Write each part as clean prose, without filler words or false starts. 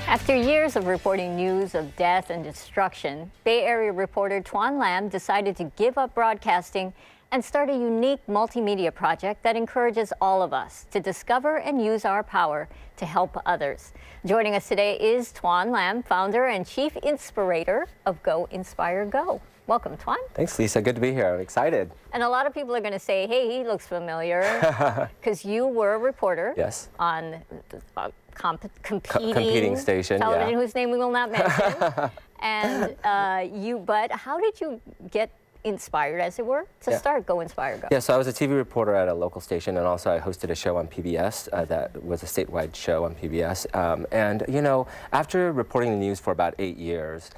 After years of reporting news of death and destruction, Bay Area reporter Tuan Lam decided to give up broadcasting and start a unique multimedia project that encourages all of us to discover and use our power to help others. Joining us today is Tuan Lam, founder and chief inspirator of Go Inspire Go. Welcome, Tuan. Thanks, Lisa. Good to be here. I'm excited. And a lot of people are going to say, hey, he looks familiar, because you were a reporter Yes. on competing station, television, yeah. whose name we will not mention. And but how did you get inspired, as it were, to start Go Inspire Go? Yeah, so I was a TV reporter at a local station, and also I hosted a show on PBS that was a statewide show on PBS. And, you know, after reporting the news for about 8 years,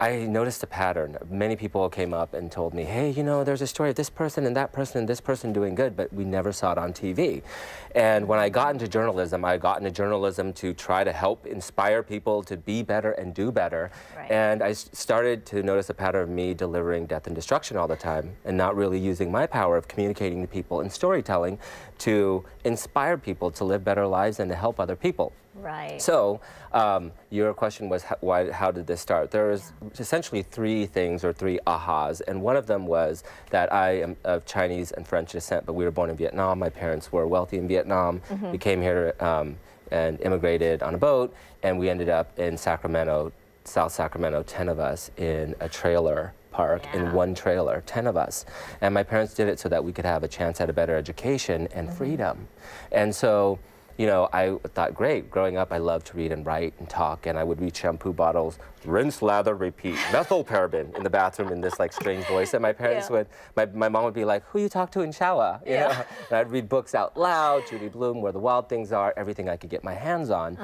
I noticed a pattern. Many people came up and told me, hey, you know, there's a story of this person and that person and this person doing good, but we never saw it on TV. And when I got into journalism, I got into journalism to try to help inspire people to be better and do better. Right. And I started to notice a pattern of me delivering death and destruction all the time and not really using my power of communicating to people and storytelling to inspire people to live better lives and to help other people. Right. So your question was, how did this start? There was essentially three things, or three ahas, and one of them was that I am of Chinese and French descent, but we were born in Vietnam. My parents were wealthy in Vietnam. We came here and immigrated on a boat, and we ended up in Sacramento, South Sacramento, 10 of us in a trailer park, in one trailer, 10 of us. And my parents did it so that we could have a chance at a better education and freedom. And so, you know, I thought, great. Growing up, I loved to read and write and talk, and I would read shampoo bottles, rinse, lather, repeat, methylparaben in the bathroom in this like strange voice. And my parents would, my mom would be like, who you talk to in shower? You know? And I'd read books out loud, Judy Blume, Where the Wild Things Are, everything I could get my hands on.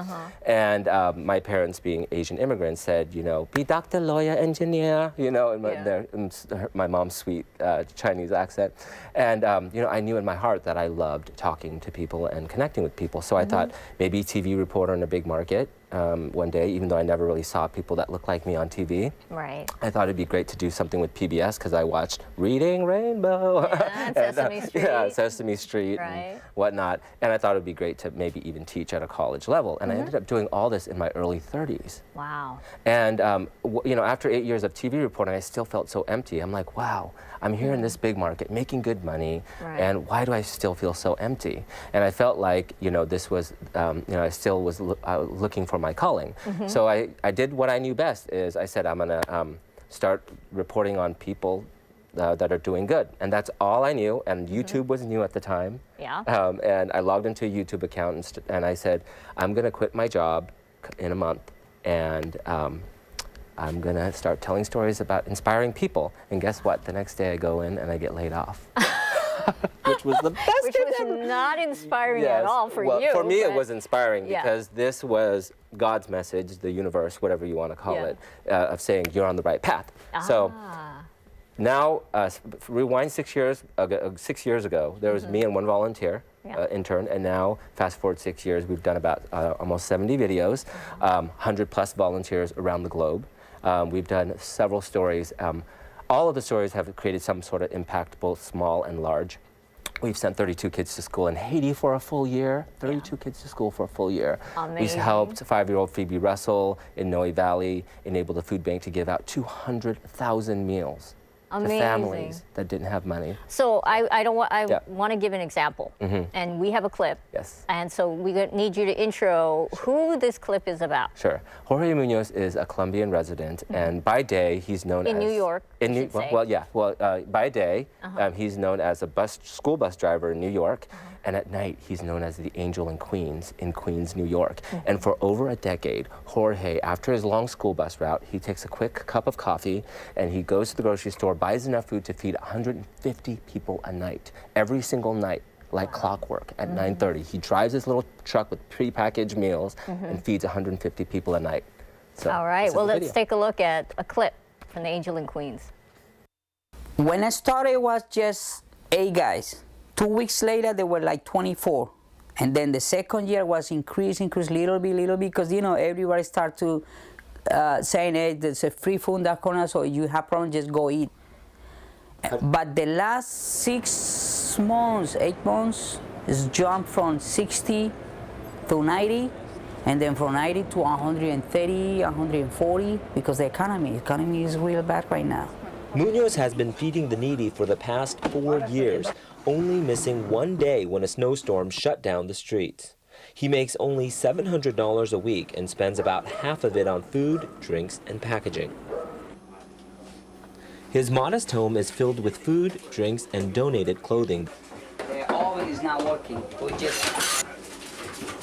And my parents, being Asian immigrants, said, you know, be doctor, lawyer, engineer, you know, and my mom's sweet Chinese accent. And, you know, I knew in my heart that I loved talking to people and connecting with people. So I thought maybe TV reporter in a big market one day, even though I never really saw people that looked like me on TV. Right. I thought it'd be great to do something with PBS because I watched Reading Rainbow. And Sesame Street. Yeah, Sesame Street and whatnot. And I thought it'd be great to maybe even teach at a college level. And I ended up doing all this in my early 30s. Wow. And, you know, after 8 years of TV reporting, I still felt so empty. I'm like, wow, I'm here in this big market making good money, and why do I still feel so empty? And I felt like, you know, this was, you know, I still was looking for my calling. So I did what I knew best, is I said, I'm gonna start reporting on people that are doing good. And that's all I knew, and YouTube was new at the time. Yeah. And I logged into a YouTube account, and I said, I'm gonna quit my job in a month, and I'm gonna start telling stories about inspiring people. And guess what? The next day I go in and I get laid off. Which was the best Which was not inspiring at all for you. For me, it was inspiring because this was God's message, the universe, whatever you want to call it, of saying you're on the right path. So now, rewind 6 years ago, there was me and one volunteer. Intern, and now fast forward 6 years, we've done about almost 70 videos, 100 plus volunteers around the globe. We've done several stories. All of the stories have created some sort of impact, both small and large. We've sent 32 kids to school in Haiti for a full year, 32 kids to school for a full year. Amazing. We've helped 5-year-old Phoebe Russell in Noe Valley enable the food bank to give out 200,000 meals to families that didn't have money. So I want to give an example, and we have a clip. Yes. And so we need you to intro who this clip is about. Sure. Jorge Munoz is a Colombian resident, and by day he's known as... In New York, by day he's known as a school bus driver in New York, and at night he's known as the Angel in Queens, New York. And for over a decade, Jorge, after his long school bus route, he takes a quick cup of coffee and he goes to the grocery store, buys enough food to feed 150 people a night, every single night, like clockwork at 9:30. He drives his little truck with pre-packaged meals and feeds 150 people a night. So, all right, well, let's take a look at a clip from the Angel in Queens. When I started, it was just 8 guys. 2 weeks later, there were like 24. And then the second year was increase little bit, because, you know, everybody start to saying, hey, there's a free food in that corner, so you have problems, just go eat. But the last 6 months, 8 months, it's jumped from 60 to 90. and then from 90 to 130, 140, because the economy is real bad right now. Munoz has been feeding the needy for the past 4 years, only missing one day when a snowstorm shut down the streets. He makes only $700 a week and spends about half of it on food, drinks, and packaging. His modest home is filled with food, drinks, and donated clothing. The oven is not working.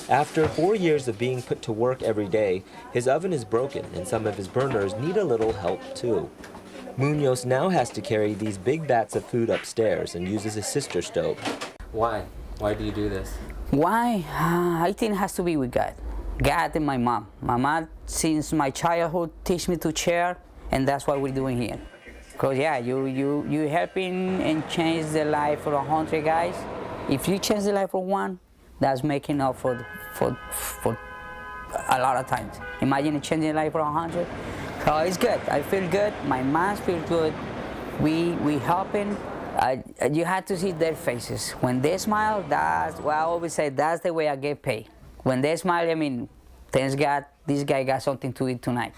After 4 years of being put to work every day, his oven is broken and some of his burners need a little help too. Munoz now has to carry these big vats of food upstairs and uses his sister's stove. Why? Why do you do this? Why? I think it has to be with God. God and my mom. My mom, since my childhood, teach me to share, and that's what we're doing here. Because yeah, you helping and change the life of 100 guys. If you change the life of one, that's making up for a lot of times. Imagine changing the life of 100. So it's good. I feel good. My mom feels good. We helping. You have to see their faces. When they smile, that's what I always say. That's the way I get paid. When they smile, I mean, thanks God, this guy got something to eat tonight.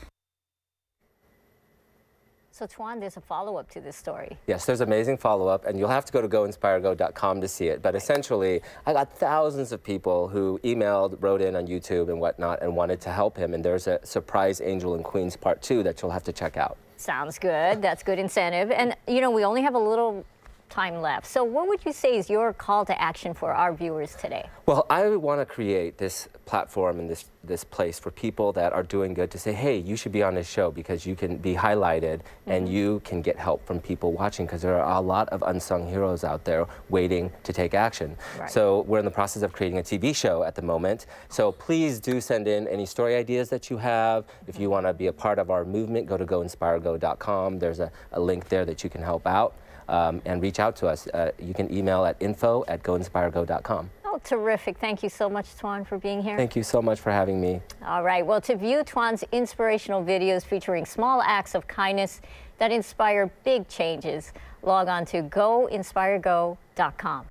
So Tuan, there's a follow-up to this story. Yes, there's amazing follow-up, and you'll have to go to goinspirego.com to see it. But essentially, I got thousands of people who emailed, wrote in on YouTube and whatnot, and wanted to help him. And there's a Surprise Angel and Queens Part 2 that you'll have to check out. Sounds good. That's good incentive. And, you know, we only have a little time left. So what would you say is your call to action for our viewers today? Well, I want to create this platform and this place for people that are doing good to say, hey, you should be on this show because you can be highlighted and you can get help from people watching, because there are a lot of unsung heroes out there waiting to take action. Right. So we're in the process of creating a TV show at the moment. So please do send in any story ideas that you have. If you want to be a part of our movement, go to goinspirego.com. There's a link there that you can help out. And reach out to us. You can email at info@goinspirego.com. Oh, terrific. Thank you so much, Tuan, for being here. Thank you so much for having me. All right. Well, to view Tuan's inspirational videos featuring small acts of kindness that inspire big changes, log on to goinspirego.com.